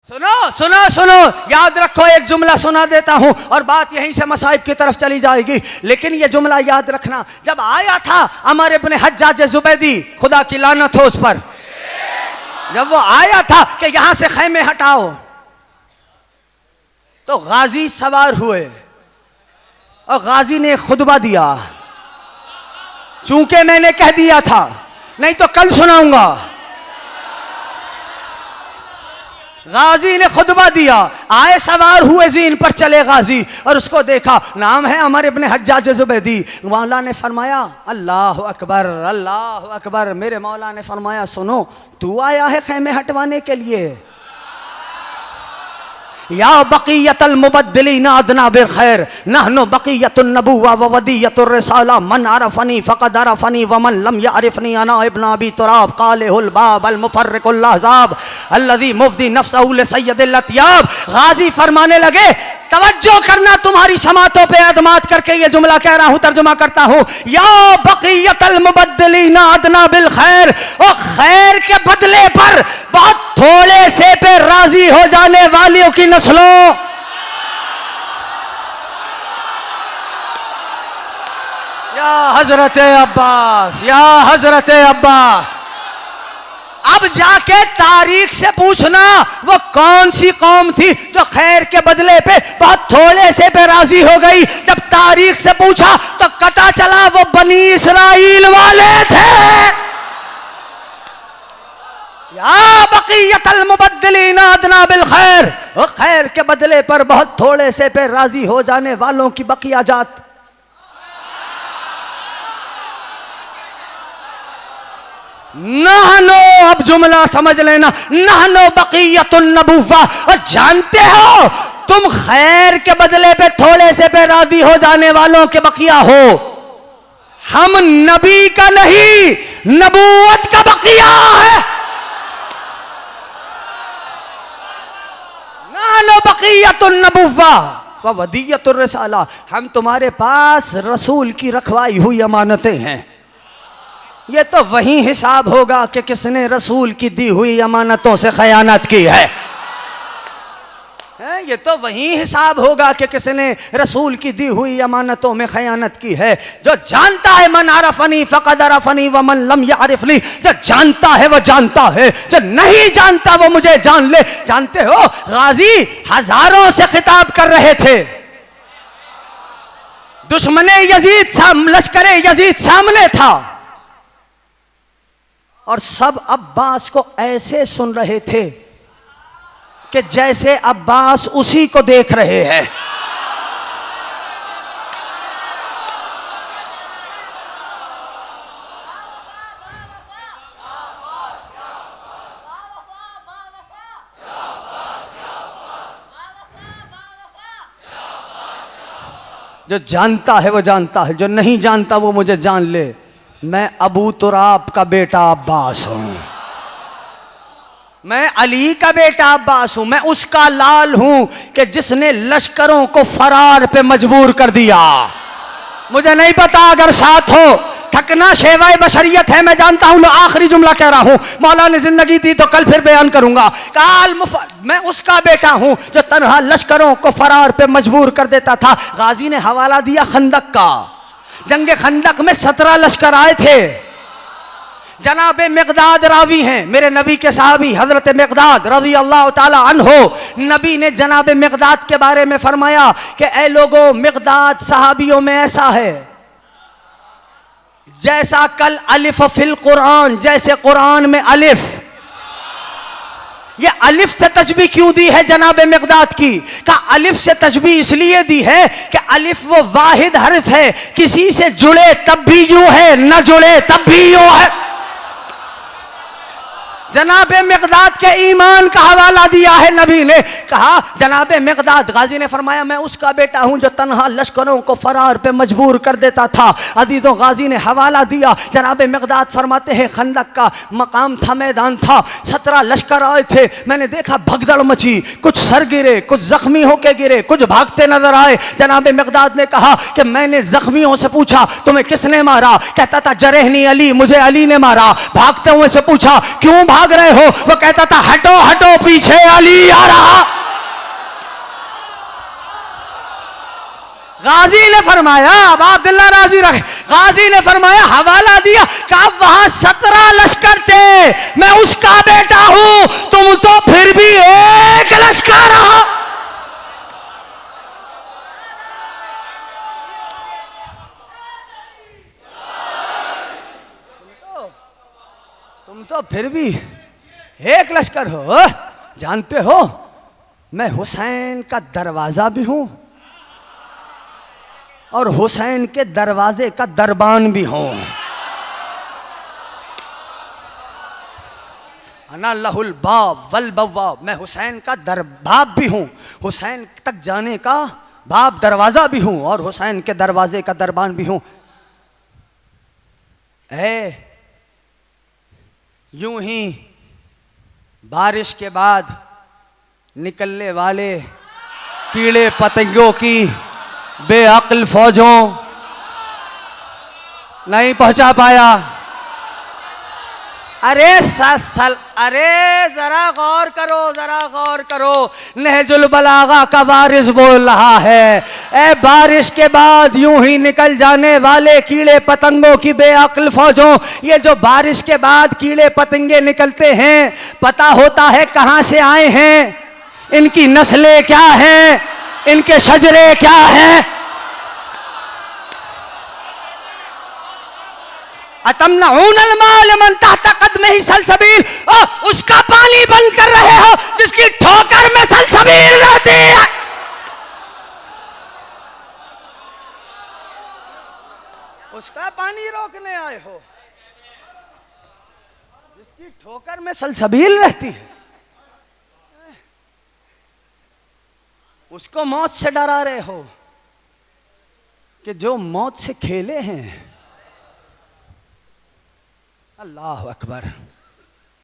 सुनो सुनो सुनो, याद रखो, एक जुमला सुना देता हूं और बात यहीं से मसाइब की तरफ चली जाएगी। लेकिन ये जुमला याद रखना, जब आया था अमर इब्न हज्जाज जुबैदी, खुदा की लानत हो उस पर, जब वो आया था कि यहां से खैमे हटाओ, तो गाजी सवार हुए और गाजी ने खुतबा दिया। चूंकि मैंने कह दिया था, नहीं तो कल सुनाऊंगा। गाजी ने खुतबा दिया, आए सवार हुए जीन पर चले गाजी और उसको देखा, नाम है अमर इब्न हज्जाज जुबैदी। मौला ने फरमाया अल्लाह अकबर अल्लाह अकबर। मेरे मौला ने फरमाया सुनो, तू आया है खैमे हटवाने के लिए? या बक़ियतल मुबद्दिलीन अदना बिल खैर नहनु बक़ियतुन नबुव्वा व वदियतुर रिसाला मन अरफनी फ़क़द अरफनी व मन लम यअरिफनी अना इब्न अबी तुराब क़ालिहुल बाब अल मुफ़र्रिक़ुल अहज़ाब अल्लज़ी मुफ़दी नफ़्सहु लिसय्यदिल अत्याब। गाजी फरमाने लगे, तवज्जो करना, तुम्हारी समातों पे एतमाद करके ये जुमला कह रहा हूं, तर्जुमा करता हूं। या बक़ियतल मुबद्दिलीन अदना बिल खैर, और खैर के बदले पर बहुत थोड़े से पे राजी हो जाने वालियों की नस्लों, या हजरत अब्बास, या हजरत अब्बास। अब जाके तारीख से पूछना वो कौन सी कौम थी जो खैर के बदले पे बहुत थोड़े से पे राजी हो गई। जब तारीख से पूछा तो पता चला वो बनी इसराइल वाले थे। या बक़ियतल मुबद्दिलीन अदना बिल खैर, वो खैर के बदले पर बहुत थोड़े से पे राजी हो जाने वालों की बकिया जात। नहनो, अब जुमला समझ लेना, नहनो बक़ियतुन नबुव्वा, और जानते हो तुम खैर के बदले पे थोड़े से पे राजी हो जाने वालों के बकिया हो। हम नबी का नहीं, नबूवत का बकिया है। नहनो बक़ियतुन नबुव्वा व वदियतुर रिसाला, हम तुम्हारे पास रसूल की रखवाई हुई अमानतें हैं। ये तो वही हिसाब होगा कि किसने रसूल की दी हुई अमानतों से खयानत की है। ये तो वही हिसाब होगा कि किसने रसूल की दी हुई अमानतों में खयानत की है। जो जानता है मन अरफनी फ़क़द अरफनी व मन लम यअरिफनी, जो जानता है वो जानता है, जो नहीं जानता वो मुझे जान ले। जानते हो गाजी हजारों से खिताब कर रहे थे, दुश्मने यजीद, लश्करे यजीद सामने था और सब अब्बास को ऐसे सुन रहे थे कि जैसे अब्बास उसी को देख रहे हैं। जो जानता है वो जानता है, जो नहीं जानता वो मुझे जान ले। मैं अबू तुराब का बेटा अब्बास हूं, मैं अली का बेटा अब्बास हूं, मैं उसका लाल हूं कि जिसने लश्करों को फरार पे मजबूर कर दिया। मुझे नहीं पता अगर साथ हो, थकना शेवाए बशरियत है, मैं जानता हूं। आखिरी जुमला कह रहा हूं, मौला ने जिंदगी दी तो कल फिर बयान करूंगा। मैं उसका बेटा हूं जो तन्हा लश्करों को फरार पे मजबूर कर देता था। गाजी ने हवाला दिया खंदक का। जंगे खंदक में 17 लश्कर आए थे। जनाबे मिक़दाद रावी हैं, मेरे नबी के साहबी हजरत मिक़दाद रज़ी अल्लाह ताला अन्हो। नबी ने जनाबे मिक़दाद के बारे में फरमाया कि ऐ लोगों, मिक़दाद साहबियों में ऐसा है जैसा कल अलिफ फिल कुरान, जैसे कुरान में अलिफ। ये अलिफ से तशबीह क्यों दी है जनाबे मिक़दाद की? का अलिफ से तशबीह इसलिए दी है कि अलिफ वो वाहिद हर्फ है, किसी से जुड़े तब भी यूं है, न जुड़े तब भी यूं है। जनाबे मिक़दाद के ईमान का हवाला दिया है नबी ने। कहा जनाबे मिक़दाद, गाजी ने फरमाया मैं उसका बेटा हूं जो तन्हा लश्करों को फरार पे मजबूर कर देता था। अजीज़ों, गाजी ने हवाला दिया। जनाबे मिक़दाद फरमाते हैं खंदक का मकाम था, मैदान था, 17 लश्कर आए थे। मैंने देखा भगदड़ मची, कुछ सर गिरे, कुछ जख्मी होके गिरे, कुछ भागते नजर आए। जनाबे मिक़दाद ने कहा कि मैंने जख्मियों से पूछा तुम्हें किसने मारा? कहता था जरहनी अली, मुझे अली ने मारा। भागते हुए से पूछा क्यों भाग रहे हो? वो कहता था हटो हटो पीछे से अली आ रहा। गाजी ने फरमाया, अब अब्दुल्ला राजी रहे, गाजी ने फरमाया, हवाला दिया, कहा वहां 17 लश्कर थे, मैं उसका बेटा हूं, तुम तो फिर भी एक लश्कर हो। तुम तो फिर भी एक लश्कर हो। जानते हो मैं हुसैन का दरवाजा भी हूं और हुसैन के दरवाजे का दरबान भी हूं। अना लहुल बाब वल बव्वाब, मैं हुसैन का दरबाब भी हूं, हुसैन तक जाने का बाब दरवाजा भी हूं और हुसैन के दरवाजे का दरबान भी हूं। यूं ही बारिश के बाद निकलने वाले कीड़े पतंगों की बेअक्ल फौजों नहीं पहुंचा पाया। अरे जरा गौर करो, जरा गौर करो, नहजुल बलागा का वारिस बोल रहा है, ए बारिश के बाद यूं ही निकल जाने वाले कीड़े पतंगों की बेअक्ल फौजों। ये जो बारिश के बाद कीड़े पतंगे निकलते हैं, पता होता है कहां से आए हैं, इनकी नस्लें क्या हैं, इनके शजरे क्या हैं। अतमनऊनल माल मन तहता कदमिही सलसबील, उसका पानी बंद कर रहे हो जिसकी ठोकर में सलसबील रहती है। उसका पानी रोकने आए हो जिसकी ठोकर में सलसबील रहती है। उसको मौत से डरा रहे हो कि जो मौत से खेले हैं। अल्लाह अकबर।